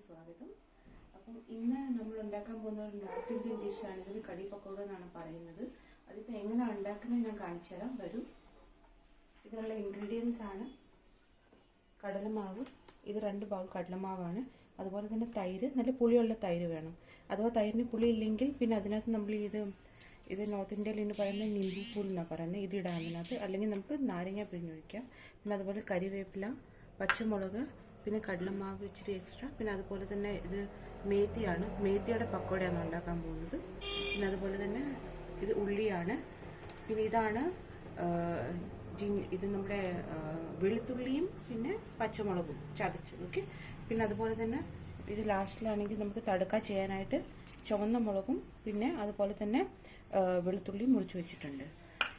സ്വാഗതം. അപ്പം ഇന്ന് നമ്മൾ ഉണ്ടാക്കാൻ പോകുന്ന ഒരു നോർത്ത് ഇന്ത്യൻ ഡിഷാണ്. ഇതിന് കടി പക്കോട എന്നാണ് പറയുന്നത്. അതിപ്പോൾ എങ്ങനെയാണ് ഉണ്ടാക്കുന്നത് ഞാൻ കാണിച്ചു തരാം. വരും. ഇതിനുള്ള ഇൻഗ്രീഡിയൻസ് ആണ് കടലമാവ്. ഇത് 2 ബൗൾ കടലമാവാണ്. അതുപോലെ തന്നെ തൈര്, നല്ല പുളിയുള്ള തൈര് വേണം. അഥവാ തൈരിന് പുളി ഇല്ലെങ്കിൽ പിന്നെ അതിനകത്ത് നമ്മൾ ഇത് നോർത്ത് ഇന്ത്യയിൽ ഇന്ന് പറയുന്നത് നിംബുപ്പൂൾ എന്നാണ് പറയുന്നത്. ഇതിടാം അതിനകത്ത്. അല്ലെങ്കിൽ നമുക്ക് നാരങ്ങ പിഴിഞ്ഞൊഴിക്കാം. പിന്നെ അതുപോലെ കരിവേപ്പില, പച്ചമുളക്, പിന്നെ കടലമാവ് ഇച്ചിരി എക്സ്ട്രാ. പിന്നെ അതുപോലെ തന്നെ ഇത് മേത്തിയാണ്. മേത്തിയുടെ പക്കോടയാണ് ഉണ്ടാക്കാൻ പോകുന്നത്. പിന്നെ അതുപോലെ തന്നെ ഇത് ഉള്ളിയാണ്. പിന്നെ ഇതാണ് ഇത് നമ്മുടെ വെളുത്തുള്ളിയും പിന്നെ പച്ചമുളകും ചതച്ചത്. ഓക്കെ. പിന്നെ അതുപോലെ തന്നെ ഇത് ലാസ്റ്റിലാണെങ്കിൽ നമുക്ക് തടുക്ക ചെയ്യാനായിട്ട് ചുവന്ന മുളകും പിന്നെ അതുപോലെ തന്നെ വെളുത്തുള്ളിയും മുറിച്ച് വെച്ചിട്ടുണ്ട്.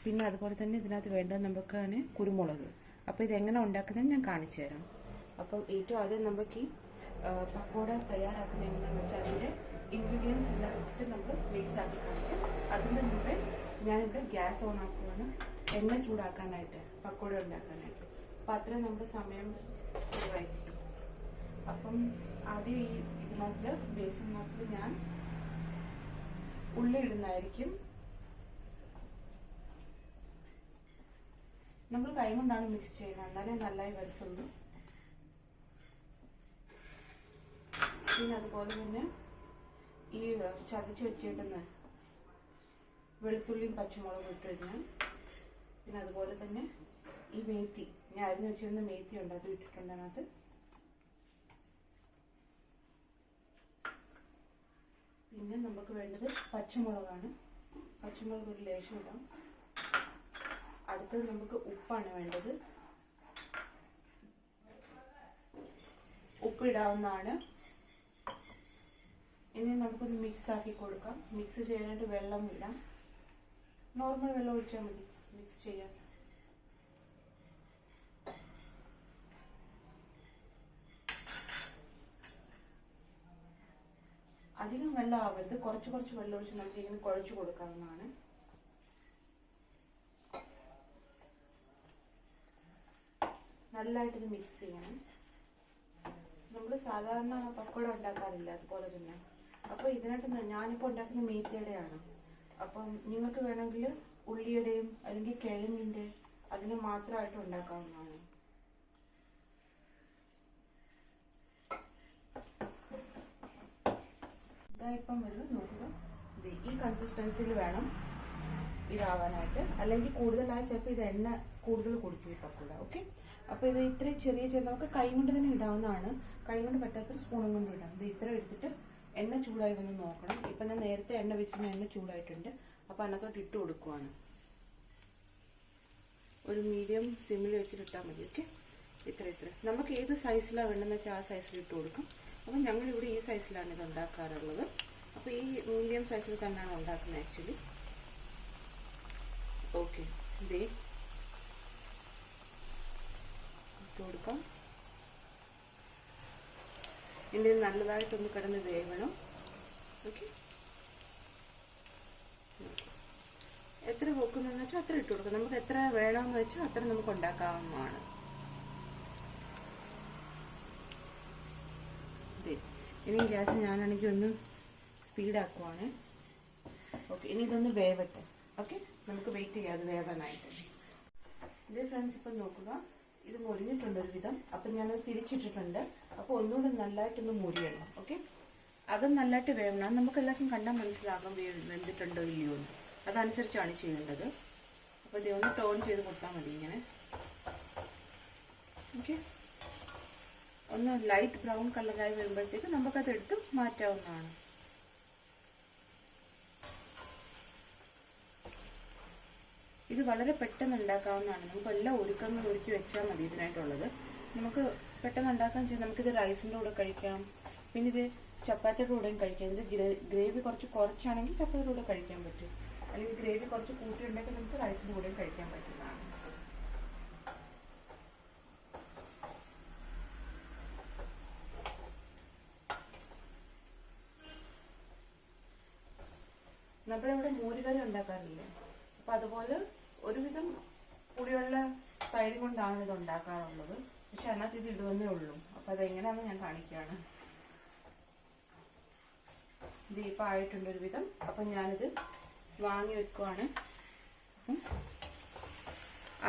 പിന്നെ അതുപോലെ തന്നെ ഇതിനകത്ത് വേണ്ടത് നമുക്കാണ് കുരുമുളക്. അപ്പോൾ ഇതെങ്ങനെ ഉണ്ടാക്കുന്നതെന്ന് ഞാൻ കാണിച്ചു തരാം. അപ്പം ഏറ്റവും ആദ്യം നമുക്ക് ഈ പക്കോട തയ്യാറാക്കുന്നത് എങ്ങനെയാണെന്ന് വെച്ചാൽ അതിൻ്റെ ഇൻഗ്രീഡിയൻസ് എല്ലാം ഇട്ട് നമ്മൾ മിക്സ് ആക്കി കാണിക്കാം. അതിൻ്റെ മുമ്പേ ഞാനിവിടെ ഗ്യാസ് ഓൺ ആക്കുകയാണ് എണ്ണ ചൂടാക്കാനായിട്ട്, പക്കോട ഉണ്ടാക്കാനായിട്ട്. അപ്പം അത്രയും നമ്മുടെ സമയം സേവായി കിട്ടും. അപ്പം ആദ്യം ഇതിനകത്ത് ബേസിനകത്ത് ഞാൻ ഉള്ളി ഇടുന്നതായിരിക്കും. നമ്മൾ കൈ കൊണ്ടാണ് മിക്സ് ചെയ്യുന്നത്, എന്നാലേ നന്നായി വരത്തുള്ളൂ. പിന്നെ അതുപോലെ തന്നെ ഈ ചതച്ച് വെച്ചിടുന്ന വെളുത്തുള്ളിയും പച്ചമുളകും ഇട്ട് കഴിഞ്ഞാൽ, പിന്നെ അതുപോലെ തന്നെ ഈ മേത്തി, ഞാൻ അരിഞ്ഞ് വെച്ചിരുന്ന മേത്തി ഉണ്ട്, അത് ഇട്ടിട്ടുണ്ട് അതിനകത്ത്. പിന്നെ നമുക്ക് വേണ്ടത് പച്ചമുളകാണ്. പച്ചമുളക് ഒരു ലേശം ഇടാം. അടുത്തത് നമുക്ക് ഉപ്പാണ് വേണ്ടത്. ഉപ്പ് ഇടാവുന്നതാണ്. ഇനി നമുക്കൊന്ന് മിക്സ് ആക്കി കൊടുക്കാം. മിക്സ് ചെയ്യാനായിട്ട് വെള്ളം ഇടാം. നോർമൽ വെള്ളം ഒഴിച്ചാൽ മതി മിക്സ് ചെയ്യാൻ. അധികം വെള്ളം ആവരുത്, കുറച്ച് വെള്ളം ഒഴിച്ച് നമുക്ക് ഇങ്ങനെ കുഴച്ച് കൊടുക്കാവുന്നതാണ്. നല്ലതായിട്ട് ഇത് മിക്സ് ചെയ്യണം. നമ്മൾ സാധാരണ പക്കോട ഉണ്ടാക്കാറില്ല അതുപോലെ തന്നെ. അപ്പോൾ ഇതിനായിട്ട് ഞാനിപ്പോൾ ഉണ്ടാക്കുന്ന മേത്തിയുടെയാണ്. അപ്പം നിങ്ങൾക്ക് വേണമെങ്കിൽ ഉള്ളിയുടെയും അല്ലെങ്കിൽ കിഴങ്ങിൻ്റെ അതിന് മാത്രമായിട്ട് ഉണ്ടാക്കാവുന്നതാണ്. ഇതായിപ്പം വരും നോക്കുക. ഈ കൺസിസ്റ്റൻസിയിൽ വേണം ഇതാവാനായിട്ട്. അല്ലെങ്കിൽ കൂടുതലായ ചിലപ്പോൾ ഇത് എണ്ണ കൂടുതൽ കുടിക്കും ഈ പക്കോട. ഓക്കെ. അപ്പോൾ ഇത് ഇത്രയും ചെറിയ നമുക്ക് കൈ കൊണ്ട് തന്നെ ഇടാവുന്നതാണ്. കൈ കൊണ്ട് പറ്റാത്തൊരു സ്പൂണും കൊണ്ട് ഇടാം. ഇത് ഇത്ര എടുത്തിട്ട് എണ്ണ ചൂടായി വന്ന് നോക്കണം. ഇപ്പം ഞാൻ നേരത്തെ എണ്ണ വെച്ചിരുന്ന എണ്ണ ചൂടായിട്ടുണ്ട്. അപ്പോൾ അതിനകത്തോട്ട് ഇട്ട് കൊടുക്കുവാണ്. ഒരു മീഡിയം സിമ്മിൽ വെച്ചിട്ട് ഇട്ടാൽ മതി. ഓക്കെ. ഇത്ര നമുക്ക് ഏത് സൈസിലാണ് വേണ്ടതെന്ന് വെച്ചാൽ ആ സൈസിൽ ഇട്ട് കൊടുക്കും. അപ്പം ഞങ്ങളിവിടെ ഈ സൈസിലാണ് ഇത് ഉണ്ടാക്കാറുള്ളത്. അപ്പോൾ ഈ മീഡിയം സൈസിൽ തന്നെയാണ് ഉണ്ടാക്കുന്നത് ആക്ച്വലി. ഓക്കെ. ഇതേ ഇട്ട് കൊടുക്കാം. ഇനി നല്ലതായിട്ടൊന്ന് കിടന്ന് വേവണം. ഓക്കെ. എത്ര വെക്കുന്നതെന്ന് വെച്ചാൽ അത്ര ഇട്ട് കൊടുക്കാം. നമുക്ക് എത്ര വേണമെന്ന് വെച്ചാൽ അത്ര നമുക്ക് ഉണ്ടാക്കാവുന്നതാണ്. ഇനി ഗ്യാസ് ഞാനാണെങ്കിൽ ഒന്ന് സ്പീഡാക്കുവാണ്. ഓക്കെ. ഇനി ഇതൊന്ന് വേവട്ടെ. ഓക്കെ. നമുക്ക് വെയിറ്റ് ചെയ്യാം അത് വേവാനായിട്ട്. ഇത് ഫ്രണ്ട്സ് ഇപ്പം നോക്കുക, ഇത് മുരിഞ്ഞിട്ടുണ്ട് ഒരു വിധം. അപ്പം ഞാനത് തിരിച്ചിട്ടിട്ടുണ്ട്. അപ്പോൾ ഒന്നുകൂടെ നല്ലതായിട്ടൊന്ന് മുരിയണം. ഓക്കെ. അത് നല്ലതായിട്ട് വേവണം. നമുക്ക് എല്ലാവർക്കും കണ്ടാൽ മനസ്സിലാകും വെന്തിട്ടുണ്ടോ ഇല്ലയോ എന്ന്. അതനുസരിച്ചാണ് ചെയ്യേണ്ടത്. അപ്പോൾ ഇത് ഒന്ന് ടേൺ ചെയ്ത് കൊടുത്താൽ മതി ഇങ്ങനെ. ഓക്കെ. ഒന്ന് ലൈറ്റ് ബ്രൗൺ കളറായി വരുമ്പോഴത്തേക്ക് നമുക്കതെടുത്ത് മാറ്റാവുന്നതാണ്. ഇത് വളരെ പെട്ടെന്ന് ഉണ്ടാക്കാവുന്നതാണ്. നമുക്ക് എല്ലാ ഒരുക്കങ്ങളും ഒരുക്കി വെച്ചാൽ മതി ഇതിനായിട്ടുള്ളത്. നമുക്ക് പെട്ടെന്ന് ഉണ്ടാക്കാൻ ചെയ്യാം. നമുക്കിത് റൈസിൻ്റെ കൂടെ കഴിക്കാം, പിന്നെ ഇത് ചപ്പാത്തിയുടെ കൂടെയും കഴിക്കാം. ഇതിൻ്റെ ഗ്രേവി കുറച്ചാണെങ്കിൽ ചപ്പാത്തിയുടെ കൂടെ കഴിക്കാൻ പറ്റും, അല്ലെങ്കിൽ ഗ്രേവി കുറച്ച് കൂട്ടിയുണ്ടെങ്കിൽ നമുക്ക് റൈസിൻ്റെ കൂടെയും കഴിക്കാൻ പറ്റുന്നതാണ്. നമ്മളിവിടെ മോരുകറി ഉണ്ടാക്കാറില്ലേ, അപ്പം അതുപോലെ ഒരുവിധം പുളിയുള്ള തൈര് കൊണ്ടാണ് ഇത് ഉണ്ടാക്കാറുള്ളത്. പക്ഷെ അതിനകത്ത് ഇത് ഇടുവന്നേ ഉള്ളൂ. അപ്പം അതെങ്ങനെയാണെന്ന് ഞാൻ കാണിക്കുകയാണ്. ഇത് ഇപ്പം ആയിട്ടുണ്ട് ഒരുവിധം. അപ്പം ഞാനിത് വാങ്ങി വെക്കുവാണ്. അപ്പം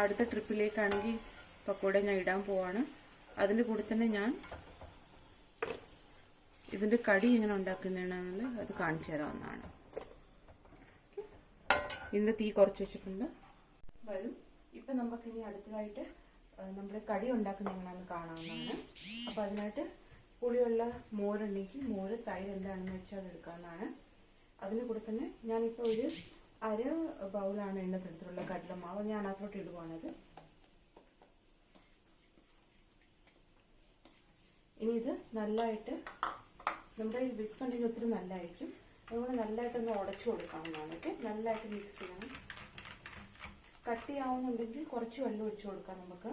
അടുത്ത ട്രിപ്പിലേക്കാണെങ്കിൽ പക്കോട ഞാൻ ഇടാൻ പോവാണ്. അതിൻ്റെ കൂടെ തന്നെ ഞാൻ ഇതിൻ്റെ കടി എങ്ങനെ ഉണ്ടാക്കുന്നതാണെന്നുള്ളത് അത് കാണിച്ചു തരാവുന്നതാണ്. ഇതിൻ്റെ തീ കുറച്ച് വെച്ചിട്ടുണ്ട്. വരും. ഇപ്പം നമുക്കിനി അടുത്തതായിട്ട് നമ്മൾ കടി ഉണ്ടാക്കുന്ന എങ്ങനെയാണെന്ന് കാണാവുന്നതാണ്. അപ്പോൾ അതിനായിട്ട് പുളിയുള്ള മോരുണ്ടെങ്കിൽ മോര്, തൈര് എന്താണെന്ന് വെച്ചാൽ അത് എടുക്കാവുന്നതാണ്. അതിന് കൂടെ തന്നെ ഞാനിപ്പോൾ ഒരു അര ബൗളാണ് എണ്ണത്തെടുത്തിട്ടുള്ള കടലമാവ് ഞാൻ അതിലോട്ട് ഇടുവാണത്. ഇനി ഇത് നല്ലതായിട്ട് നമ്മുടെ ഈ വിസ്ക് ഉണ്ടെങ്കിൽ ഒത്തിരി നല്ലതായിരിക്കും. അതുകൊണ്ട് നല്ലതായിട്ടൊന്ന് ഉടച്ചു കൊടുക്കാവുന്നതാണ്. ഓക്കെ, നല്ലതായിട്ട് മിക്സ് ചെയ്യണം. കട്ടിയാവുന്നുണ്ടെങ്കിൽ കുറച്ച് വെള്ളം ഒഴിച്ചു കൊടുക്കാം. നമുക്ക്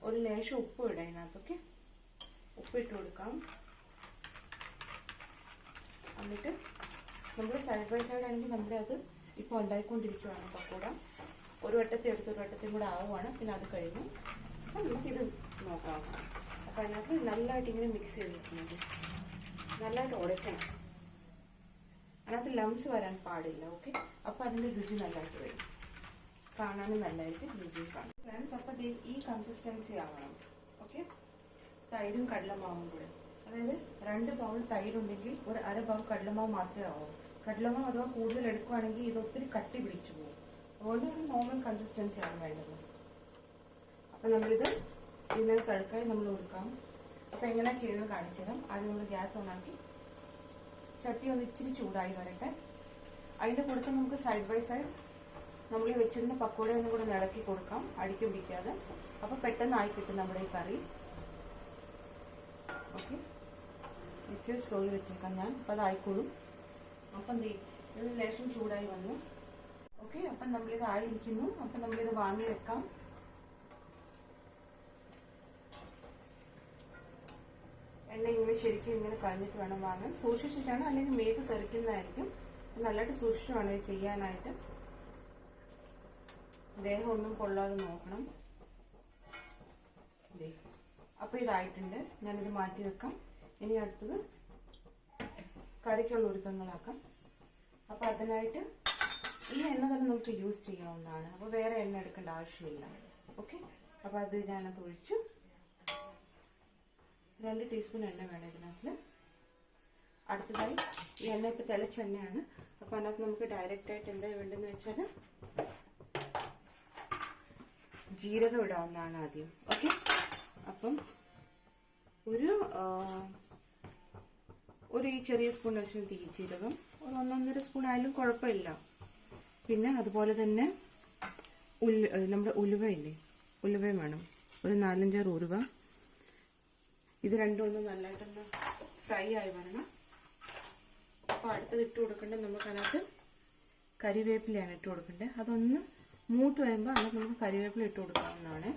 ഒരു ലേശം ഉപ്പ് ഇടാം ഇതിനകത്തൊക്കെ. ഉപ്പിട്ട് കൊടുക്കാം. എന്നിട്ട് നമ്മൾ സൈഡ് ബൈ സൈഡ് ആണെങ്കിൽ നമ്മുടെ അത് ഇപ്പോൾ ഉണ്ടായിക്കൊണ്ടിരിക്കുകയാണ് പക്കോട. ഒരു വട്ടത്തെ എടുത്ത് ഒരു വട്ടത്തെയും കൂടെ ആവുകയാണ്. പിന്നെ അത് കഴിഞ്ഞു അപ്പം നമുക്കിത് നോക്കാം. അപ്പം അതിനകത്ത് നല്ലതായിട്ട് ഇങ്ങനെ മിക്സ് ചെയ്തിരിക്കുന്നത് നല്ലതായിട്ട് ഉടയ്ക്കണം. അതിനകത്ത് ലംസ് വരാൻ പാടില്ല. ഓക്കെ, അപ്പം അതിൻ്റെ രുചി നല്ലതായിട്ട് വരും. കാണാനും നല്ലതായിരിക്കും, രുചിയും കാണും. ഫ്രണ്ട്സ്, അപ്പം ഈ കൺസിസ്റ്റൻസി ആവണം. ഓക്കെ, തൈരും കടലമാവും കൂടെ. അതായത് 2 ബൗൾ തൈരുണ്ടെങ്കിൽ ഒരു അര ബൗൾ കടലമാവ് മാത്രമേ ആവൂ. കടലമാവ് അഥവാ കൂടുതൽ എടുക്കുകയാണെങ്കിൽ ഇത് ഒത്തിരി കട്ടി പിടിച്ചു പോകും. അതുകൊണ്ട് ഒരു നോർമൽ കൺസിസ്റ്റൻസി ആണ് വേണ്ടത്. അപ്പം നമ്മളിത് ഇതിനെ തടുക്കായി നമ്മൾ കൊടുക്കാം. അപ്പം എങ്ങനെയാണ് ചെയ്യുന്നത് കാണിച്ചു തരാം. ആദ്യം നമ്മൾ ഗ്യാസ് ഓണാക്കി ചട്ടി ഒന്ന് ഇച്ചിരി ചൂടായി വരട്ടെ. അതിൻ്റെ കൂടെ നമുക്ക് സൈഡ് ബൈ സൈഡ് നമ്മൾ ഈ വെച്ചിരുന്ന പക്കോടയൊന്നും കൂടെ ഇളക്കി കൊടുക്കാം, അടിക്ക് പിടിക്കാതെ. അപ്പോൾ പെട്ടെന്ന് ആയി കിട്ടും നമ്മുടെ ഈ കറി. ഓക്കെ, ഇച്ചിരി സ്ലോയിൽ വെച്ചേക്കാം ഞാൻ. അപ്പം അതായിക്കോളും. അപ്പം ഇത് ലേശം ചൂടായി വന്നു. ഓക്കെ, അപ്പം നമ്മളിത് ആയിരിക്കുന്നു. അപ്പം നമ്മളിത് വാങ്ങി വെക്കാം. എണ്ണ ഇങ്ങനെ ശരിക്കും ഇങ്ങനെ കളഞ്ഞിട്ട് വേണം വാങ്ങാൻ. സൂക്ഷിച്ചിട്ടാണ്, അല്ലെങ്കിൽ മേത്ത് തെറിക്കുന്നതായിരിക്കും. നല്ലതായിട്ട് സൂക്ഷിച്ച് വേണം ഇത് ചെയ്യാനായിട്ട്. ദേഹം ഒന്നും കൊള്ളാതെ നോക്കണം. അപ്പോൾ ഇതായിട്ടുണ്ട്. ഞാനിത് മാറ്റി വെക്കാം. ഇനി അടുത്തത് കറിക്കുള്ള ഒരുക്കങ്ങളാക്കാം. അപ്പോൾ അതിനായിട്ട് ഈ എണ്ണ തന്നെ നമുക്ക് യൂസ് ചെയ്യാവുന്നതാണ്. അപ്പോൾ വേറെ എണ്ണ എടുക്കേണ്ട ആവശ്യമില്ല. ഓക്കെ, അപ്പോൾ അത് ഞാനത് ഒഴിച്ചു. 2 ടീസ്പൂൺ എണ്ണ വേണം ഇതിനകത്ത്. അടുത്തതായി ഈ എണ്ണ ഇപ്പോൾ തിളച്ച എണ്ണയാണ്. അപ്പോൾ അതിനകത്ത് നമുക്ക് ഡയറക്റ്റായിട്ട് എന്താ വേണ്ടതെന്ന് വെച്ചാൽ ജീരകം ഇടാവുന്നതാണ് ആദ്യം. ഓക്കെ, അപ്പം ഒരു ഈ ചെറിയ സ്പൂൺ വെച്ച് ജീരകം ഒരു 1-1.5 സ്പൂൺ ആയാലും കുഴപ്പമില്ല. പിന്നെ അതുപോലെ തന്നെ നമ്മുടെ ഉലുവയില്ലേ, ഉലുവയും വേണം. ഒരു 4-5 ഉലുവ. ഇത് രണ്ടും ഒന്ന് നല്ലതായിട്ടൊന്ന് ഫ്രൈ ആയി വരണം. അപ്പോൾ അടുത്തത് ഇട്ട് കൊടുക്കേണ്ടത് നമുക്ക് അതിനകത്ത് കരിവേപ്പിലയാണ് ഇട്ട് കൊടുക്കേണ്ടത്. അതൊന്ന് മൂത്ത് വരുമ്പോൾ അതിനകത്ത് നമുക്ക് കരിവേപ്പില ഇട്ട് കൊടുക്കാവുന്നതാണ്.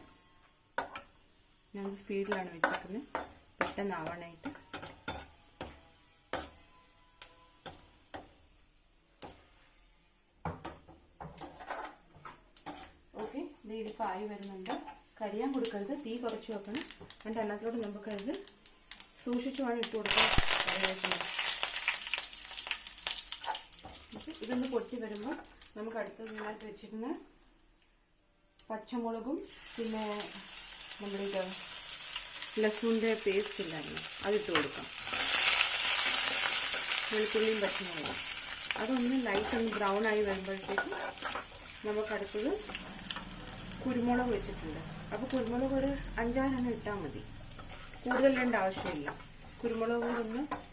ഞാനത് സ്പീഡിലാണ് വെച്ചിരിക്കുന്നത്, പെട്ടെന്നാവാനായിട്ട്. ഓക്കെ, ഇതിപ്പോൾ ആയി വരുന്നുണ്ട്. കരിയാൻ കൊടുക്കരുത്, തീ കുറച്ച് വെക്കണം. എന്നിട്ട് അതിനകത്തോട്ട് നമുക്കത് സൂക്ഷിച്ച് വേണം ഇട്ട് കൊടുക്കാൻ. ഇതൊന്ന് പൊട്ടി വരുമ്പോൾ നമുക്ക് അടുത്തത് ഇതിനകത്ത് വെച്ചിരുന്ന പച്ചമുളകും പിന്നെ നമ്മുടെ ഇത് ലസൂണിൻ്റെ പേസ്റ്റ് ഇല്ലായിരുന്നു അതിട്ട് കൊടുക്കാം. വെളുത്തുള്ളിയും പച്ചമുളകും അതൊന്ന് ലൈറ്റ് ഒന്ന് ബ്രൗൺ ആയി വരുമ്പോഴത്തേക്കും നമുക്കടുത്തത് കുരുമുളക് വെച്ചിട്ടുണ്ട്. അപ്പോൾ കുരുമുളക് ഒരു 5-6 ഇട്ടാൽ മതി, കൂടുതലിടേണ്ട ആവശ്യമില്ല. കുരുമുളക്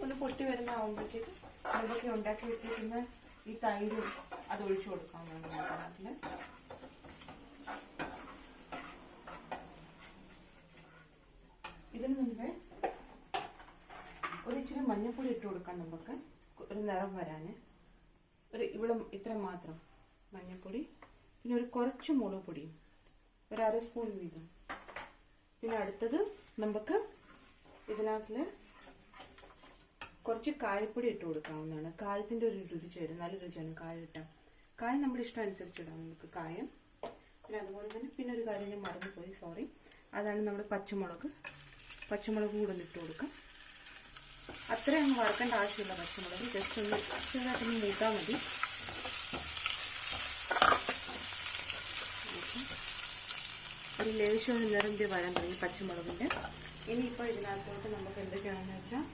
ഒന്ന് പൊട്ടി വരുന്ന ആകുമ്പോഴത്തേക്ക് അതൊക്കെ ഉണ്ടാക്കി വെച്ചിരിക്കുന്ന ഈ തൈര് അത് ഒഴിച്ചു കൊടുക്കാവുന്നതാണ് അതിൽ. ഇതിന് മുൻപേ ഒരു ഇച്ചിരി മഞ്ഞൾപ്പൊടി ഇട്ട് കൊടുക്കാം നമുക്ക്, ഒരു നിറം വരാൻ. ഇവിടെ ഇത്ര മാത്രം മഞ്ഞൾപ്പൊടി, പിന്നെ ഒരു കുറച്ച് മുളക് പൊടിയും, ഒരു 1/2 സ്പൂൺ വീതം. പിന്നെ അടുത്തത് നമുക്ക് ഇതിനകത്തിൽ കുറച്ച് കായപ്പൊടി ഇട്ട് കൊടുക്കാവുന്നതാണ്. കായത്തിൻ്റെ ഒരു രുചി വരും, നല്ല രുചിയാണ് കായം ഇട്ടാൽ. കായം നമ്മുടെ ഇഷ്ടം അനുസരിച്ച് ഇടാം നമുക്ക് കായം. പിന്നെ അതുപോലെ തന്നെ പിന്നെ ഒരു കാര്യം ഞാൻ മറന്നുപോയി, സോറി, അതാണ് നമ്മുടെ പച്ചമുളക് കൂടെ ഇട്ട് കൊടുക്കാം. അത്രയും അങ്ങ് വറുക്കേണ്ട ആവശ്യമില്ല പച്ചമുളക്, ജസ്റ്റ് ഒന്ന് ചെറുതായിട്ടൊന്ന് മൂട്ടാൽ മതി. ഒരു ലേശം നിറമ്പി വരാൻ തുടങ്ങി പച്ചമുളകിൻ്റെ. ഇനിയിപ്പോൾ ഇതിനകത്തോട്ട് നമുക്ക് എന്തൊക്കെയാണെന്ന് വെച്ചാൽ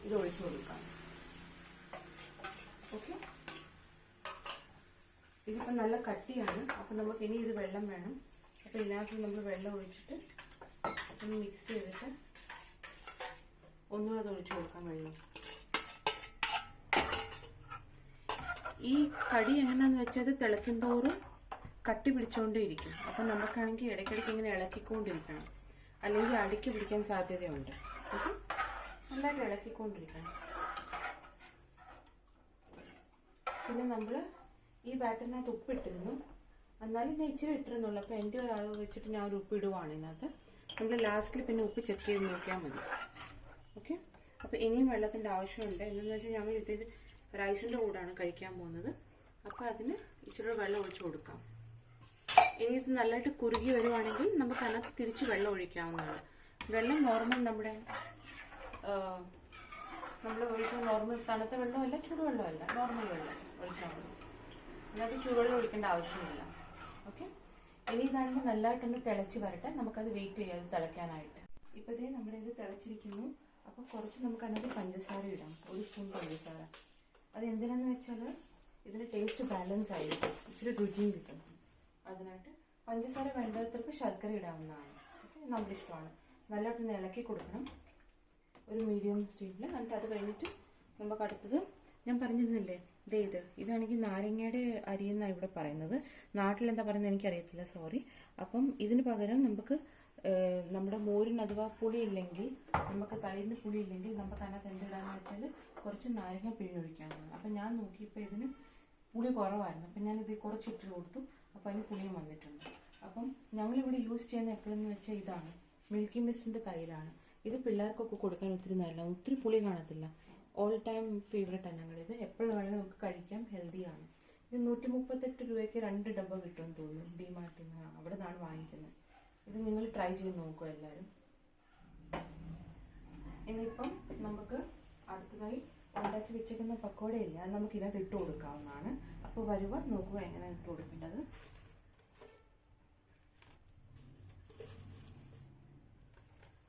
ഇത് ഒഴിച്ചു കൊടുക്കാം. ഓക്കെ, ഇതിപ്പോൾ നല്ല കട്ടിയാണ്, അപ്പം നമുക്ക് ഇനി ഇത് വെള്ളം വേണം. അപ്പോൾ ഇതിനകത്ത് നമ്മൾ വെള്ളം ഒഴിച്ചിട്ട് ഒന്ന് മിക്സ് ചെയ്തിട്ട് ഒന്നുകൂടെ ഒഴിച്ചു കൊടുക്കാം വെള്ളം. ഈ കടി എങ്ങനെയാണെന്ന് വെച്ചാൽ ഇത് തിളയ്ക്കും തോറും കട്ടി പിടിച്ചുകൊണ്ടേ ഇരിക്കും. അപ്പം നമുക്കാണെങ്കിൽ ഇടയ്ക്കിടയ്ക്ക് ഇങ്ങനെ ഇളക്കിക്കൊണ്ടിരിക്കണം, അല്ലെങ്കിൽ അടിക്ക് പിടിക്കാൻ സാധ്യതയുണ്ട്. ഓക്കെ, നന്നായിട്ട് ഇളക്കിക്കൊണ്ടിരിക്കണം. പിന്നെ നമ്മൾ ഈ ബാറ്ററിനകത്ത് ഉപ്പിട്ടിരുന്നു, എന്നാലും ഞാൻ ഇച്ചിരി ഇട്ടിരുന്നുള്ളൂ. അപ്പോൾ എൻ്റെ ഒരു അളവ് വെച്ചിട്ട് ഞാൻ ഒരു ഉപ്പ് ഇടുവാണ് ഇതിനകത്ത്. നമ്മൾ ലാസ്റ്റിൽ പിന്നെ ഉപ്പ് ചെക്ക് ചെയ്ത് നോക്കിയാൽ മതി. ഓക്കെ, അപ്പോൾ ഇനിയും വെള്ളത്തിൻ്റെ ആവശ്യമുണ്ട്. എന്താണെന്ന് വെച്ചാൽ ഞങ്ങൾ ഇതിൽ റൈസിൻ്റെ കൂടാണ് കഴിക്കാൻ പോകുന്നത്. അപ്പോൾ അതിന് ഇച്ചിരി വെള്ളം ഒഴിച്ച് കൊടുക്കാം. ഇനി ഇത് നല്ലതായിട്ട് കുറുകി വരുവാണെങ്കിൽ നമുക്ക് അതിനകത്ത് തിരിച്ച് വെള്ളം ഒഴിക്കാവുന്നതാണ്. വെള്ളം നോർമൽ നമ്മൾ ഒഴിക്കുന്ന നോർമൽ തണുത്ത വെള്ളമല്ല, ചൂടുവെള്ളമല്ല, നോർമൽ വെള്ളം ഒഴിച്ചാൽ മതി. അതിനകത്ത് ചൂടുവെള്ളം ഒഴിക്കേണ്ട ആവശ്യമില്ല. ഓക്കെ, ഇനി ഇതാണെങ്കിൽ നല്ലതായിട്ടൊന്ന് തിളച്ച് വരട്ടെ, നമുക്കത് വെയിറ്റ് ചെയ്യാം തിളയ്ക്കാനായിട്ട്. ഇപ്പോൾ ഇതേ നമ്മുടെ ഇത് തിളച്ചിരിക്കുന്നു. അപ്പോൾ കുറച്ച് നമുക്ക് അതിനകത്ത് പഞ്ചസാര ഇടാം, 1 സ്പൂൺ പഞ്ചസാര. അത് എന്തിനാന്ന് വെച്ചാൽ ഇതിന് ടേസ്റ്റ് ബാലൻസ് ആയിരിക്കും, ഇച്ചിരി രുചിയും കിട്ടും. അതിനായിട്ട് പഞ്ചസാര വേണ്ടവർക്ക് ശർക്കര ഇടാവുന്നതാണ്. ഓക്കെ, നമ്മുടെ ഇഷ്ടമാണ്. നല്ലതായിട്ടൊന്ന് ഇളക്കി കൊടുക്കണം ഒരു മീഡിയം സ്റ്റീമിൽ. എന്നിട്ട് അത് കഴിഞ്ഞിട്ട് നമുക്ക് അടുത്തത് ഞാൻ പറഞ്ഞിരുന്നില്ലേ, ഇതാണെങ്കിൽ നാരങ്ങയുടെ അരി എന്നാണ് ഇവിടെ പറയുന്നത്. നാട്ടിലെന്താ പറയുന്നത് എനിക്കറിയത്തില്ല, സോറി. അപ്പം ഇതിന് പകരം നമുക്ക് നമ്മുടെ മോരിന് അഥവാ പുളിയില്ലെങ്കിൽ, നമുക്ക് തൈരിന് പുളിയില്ലെങ്കിൽ നമുക്ക് അതിനകത്ത് എന്തിടാന്ന് വെച്ചാൽ കുറച്ച് നാരങ്ങ പിഴിഞ്ഞൊഴിക്കാവുന്നതാണ്. അപ്പം ഞാൻ നോക്കിയപ്പോൾ ഇതിന് പുളി കുറവായിരുന്നു, അപ്പം ഞാനിത് കുറച്ചിട്ട് കൊടുത്തു. അപ്പോൾ അതിന് പുളിയും വന്നിട്ടുണ്ട്. അപ്പം ഞങ്ങളിവിടെ യൂസ് ചെയ്യുന്ന എപ്പോഴെന്ന് വെച്ചാൽ ഇതാണ്, മിൽക്കി മിസ്റ്റിൻ്റെ തൈരാണ്. ഇത് പിള്ളേർക്കൊക്കെ കൊടുക്കാൻ ഒത്തിരി നല്ലതാണ്, ഒത്തിരി പുളി കാണത്തില്ല. ഓൾ ടൈം ഫേവറേറ്റാണ് ഞങ്ങളിത്. എപ്പോഴും വേണമെങ്കിൽ നമുക്ക് കഴിക്കാം, ഹെൽത്തിയാണ്. ഇത് 138 രൂപയ്ക്ക് 2 ഡബ്ബ കിട്ടുമെന്ന് തോന്നുന്നു, ഡിമാർട്ടിൽ നിന്ന്. അവിടെ നിന്നാണ് വാങ്ങിക്കുന്നത്. ഇത് നിങ്ങൾ ട്രൈ ചെയ്ത് നോക്കുക എല്ലാവരും. ഇനിയിപ്പം നമുക്ക് അടുത്തതായി ഉണ്ടാക്കി വെച്ചേക്കുന്ന പക്കോടയില്ല, അത് നമുക്ക് ഇതിനകത്ത് ഇട്ട് കൊടുക്കാവുന്നതാണ്. അപ്പോൾ വരുക, നോക്കുക എങ്ങനെയാണ് ഇട്ട് കൊടുക്കേണ്ടത്.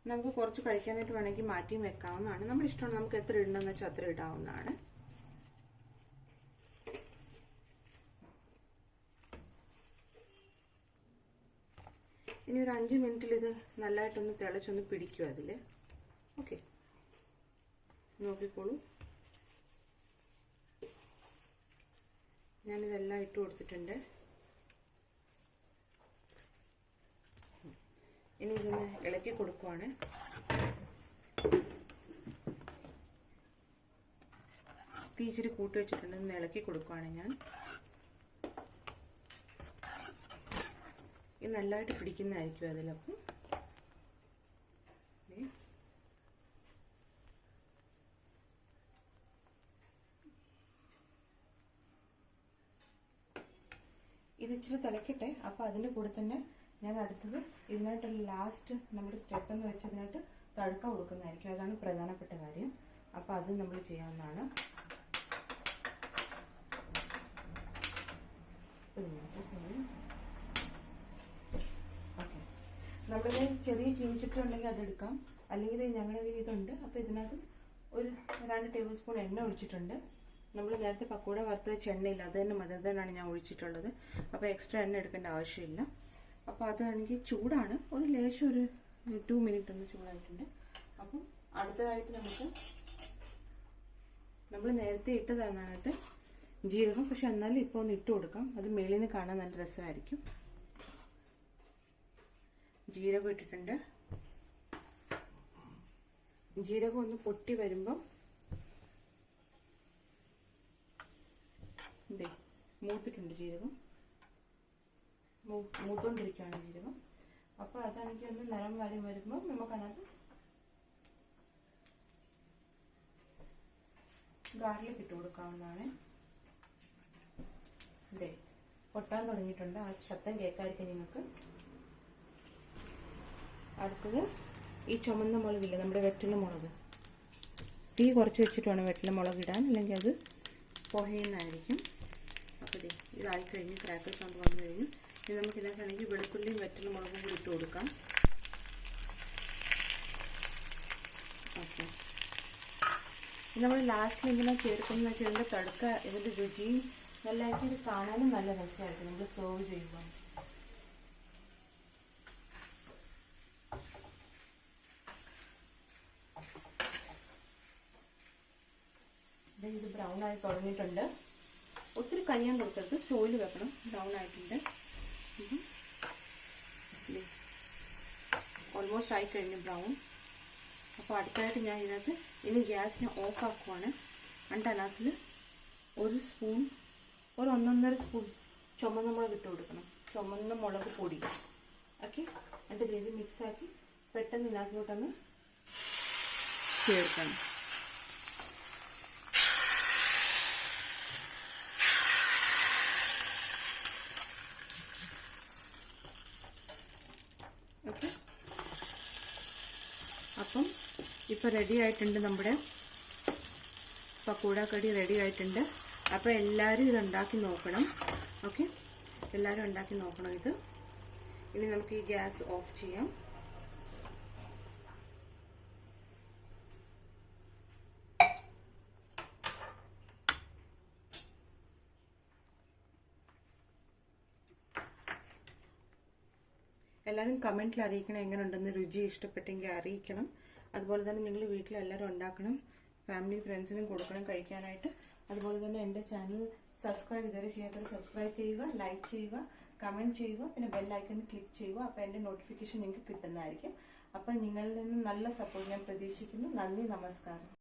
നമുക്ക് കുറച്ച് കഴിക്കാനായിട്ട് വേണമെങ്കിൽ മാറ്റിയും വെക്കാവുന്നതാണ്. നമ്മുടെ ഇഷ്ടമാണ്, നമുക്ക് എത്ര ഇടണമെന്ന് വെച്ചാൽ അത്ര ഇടാവുന്നതാണ്. ഇനി ഒരു 5 മിനിറ്റിൽ ഇത് നല്ലതായിട്ടൊന്ന് തിളച്ചൊന്ന് പിടിക്കും അതിൽ. ഓക്കെ, നോക്കിക്കോളൂ. ഞാനിതെല്ലാം ഇട്ട് കൊടുത്തിട്ടുണ്ട്. ഇനി ഇതൊന്ന് ഇളക്കി കൊടുക്കുവാണ്. തീ ഇച്ചിരി കൂട്ടി വെച്ചിട്ടുണ്ട്, ഒന്ന് ഇളക്കി കൊടുക്കുവാണ് ഞാൻ. ഇത് നല്ലതായിട്ട് പിടിക്കുന്നതായിരിക്കും അതിലപ്പം. ഇത് ഇച്ചിരി തിളക്കട്ടെ. അപ്പോൾ അതിൻ്റെ കൂടെ തന്നെ ഞാൻ അടുത്തത് ഇതിനായിട്ടുള്ള ലാസ്റ്റ് നമ്മുടെ സ്റ്റെപ്പ് എന്ന് വെച്ചതിനായിട്ട് തടുക്ക കൊടുക്കുന്നതായിരിക്കും. അതാണ് പ്രധാനപ്പെട്ട കാര്യം. അപ്പോൾ അത് നമ്മൾ ചെയ്യാവുന്നതാണ്. ഓക്കെ, നമ്മുടെ ചെറിയ ചീനിച്ചിട്ട് ഉണ്ടെങ്കിൽ അതെടുക്കാം, അല്ലെങ്കിൽ ഞങ്ങളുടെ കയ്യിൽ ഇതുണ്ട്. അപ്പോൾ ഇതിനകത്ത് ഒരു 2 ടേബിൾ സ്പൂൺ എണ്ണ ഒഴിച്ചിട്ടുണ്ട്. നമ്മൾ നേരത്തെ പക്കോട വറുത്ത് വെച്ച എണ്ണയില്ല, അത് തന്നെ മതി, അത് തന്നെയാണ് ഞാൻ ഒഴിച്ചിട്ടുള്ളത്. അപ്പോൾ എക്സ്ട്രാ എണ്ണ എടുക്കേണ്ട ആവശ്യമില്ല. അപ്പോൾ അതാണെങ്കിൽ ചൂടാണ്, ഒരു ലേശം ഒരു 2 മിനിറ്റ് ഒന്ന് ചൂടായിട്ടുണ്ട്. അപ്പം അടുത്തതായിട്ട് നമ്മൾ നേരത്തെ ഇട്ടതാണ് അതിനകത്ത് ജീരകം, പക്ഷെ എന്നാലും ഇപ്പോൾ ഒന്ന് ഇട്ട് കൊടുക്കാം, അത് മേളിൽ നിന്ന് കാണാൻ നല്ല രസമായിരിക്കും. ജീരകം ഇട്ടിട്ടുണ്ട്. ജീരകം ഒന്ന് പൊട്ടി വരുമ്പം മൂത്തിട്ടുണ്ട്, ജീരകം മൂത്തോണ്ടിരിക്കുകയാണ് ജീരകം. അപ്പോൾ അതാണെങ്കിൽ ഒന്ന് നിറം വരുമ്പോൾ നമുക്കതിനകത്ത് ഗാർലിക് ഇട്ട് കൊടുക്കാവുന്നതാണ്. ഇതേ പൊട്ടാൻ തുടങ്ങിയിട്ടുണ്ട്, ആ ശബ്ദം കേൾക്കാതിരിക്കും നിങ്ങൾക്ക്. അടുത്തത് ഈ ചുമന്ന മുളകില്ല, നമ്മുടെ വെറ്റില മുളക്. തീ കുറച്ച് വെച്ചിട്ട് വേണം വെറ്റില മുളക് ഇടാൻ, അല്ലെങ്കിൽ അത് പുകയുന്നതായിരിക്കും. അപ്പോൾ ഇതായി കഴിഞ്ഞ് ക്രാക്കർ സൗണ്ട് വന്നു കഴിഞ്ഞു. ഇനി നമുക്ക് ഇതിനകത്താണെങ്കിൽ വെളുത്തുള്ളിയും വെറ്റില മുളകും കൂടി ഇട്ട് കൊടുക്കാം. ഓക്കെ, നമ്മൾ ലാസ്റ്റിൽ ഇങ്ങനെ ചേർക്കുന്ന വെച്ചാൽ തടുക്ക ഇതിൻ്റെ രുചിയും നല്ലതായിട്ട് ഇത് കാണാനും നല്ല രസമായിരിക്കും നമ്മൾ സെർവ് ചെയ്യുമ്പോൾ. ഇത് ബ്രൗൺ ആയി തുടങ്ങിയിട്ടുണ്ട്. ഒത്തിരി കയ്യാൻ കൊടുക്കരുത്, സ്റ്റോയിൽ വെക്കണം. ബ്രൗൺ ആയിട്ടുണ്ട്, ഓൾമോസ്റ്റ് ആയി കഴിഞ്ഞു ബ്രൗൺ. അപ്പോൾ അടുത്തായിട്ട് ഞാൻ ഇതിനകത്ത് ഇനി ഗ്യാസിനെ ഓഫ് ആക്കുവാണ്. അതിനകത്തിൽ ഒരു 1.5 സ്പൂൺ ചുമന്ന മുളക് ഇട്ട് കൊടുക്കണം, ചുമന്ന മുളക് പൊടി. ഓക്കെ, എന്നിട്ട് ഇത് മിക്സാക്കി പെട്ടെന്ന് ഇതിനകത്തോട്ടൊന്ന് ചേർക്കണം. ഓക്കെ, അപ്പം ഇപ്പോൾ റെഡി ആയിട്ടുണ്ട്, നമ്മുടെ പക്കോട കടി റെഡി ആയിട്ടുണ്ട്. അപ്പോൾ എല്ലാവരും ഇത് ഉണ്ടാക്കി നോക്കണം. ഓക്കെ, എല്ലാവരും ഉണ്ടാക്കി നോക്കണം ഇത്. ഇനി നമുക്ക് ഈ ഗ്യാസ് ഓഫ് ചെയ്യാം. എല്ലാവരും കമൻറ്റിൽ അറിയിക്കണം എങ്ങനെ ഉണ്ടെന്ന്, രുചി ഇഷ്ടപ്പെട്ടെങ്കിൽ അറിയിക്കണം. അതുപോലെ തന്നെ നിങ്ങൾ വീട്ടിലെല്ലാവരും ഉണ്ടാക്കണം, ഫാമിലി ഫ്രണ്ട്സിനും കൊടുക്കണം കഴിക്കാനായിട്ട്. അതുപോലെ തന്നെ എൻ്റെ ചാനൽ സബ്സ്ക്രൈബ് ഇതുവരെ ചെയ്യാത്തവർ സബ്സ്ക്രൈബ് ചെയ്യുക, ലൈക്ക് ചെയ്യുക, കമൻറ്റ് ചെയ്യുക, പിന്നെ ബെൽ ഐക്കൺ ക്ലിക്ക് ചെയ്യുക. അപ്പോൾ എൻ്റെ നോട്ടിഫിക്കേഷൻ നിങ്ങൾക്ക് കിട്ടുന്നതായിരിക്കും. അപ്പോൾ നിങ്ങളിൽ നിന്ന് നല്ല സപ്പോർട്ട് ഞാൻ പ്രതീക്ഷിക്കുന്നു. നന്ദി, നമസ്കാരം.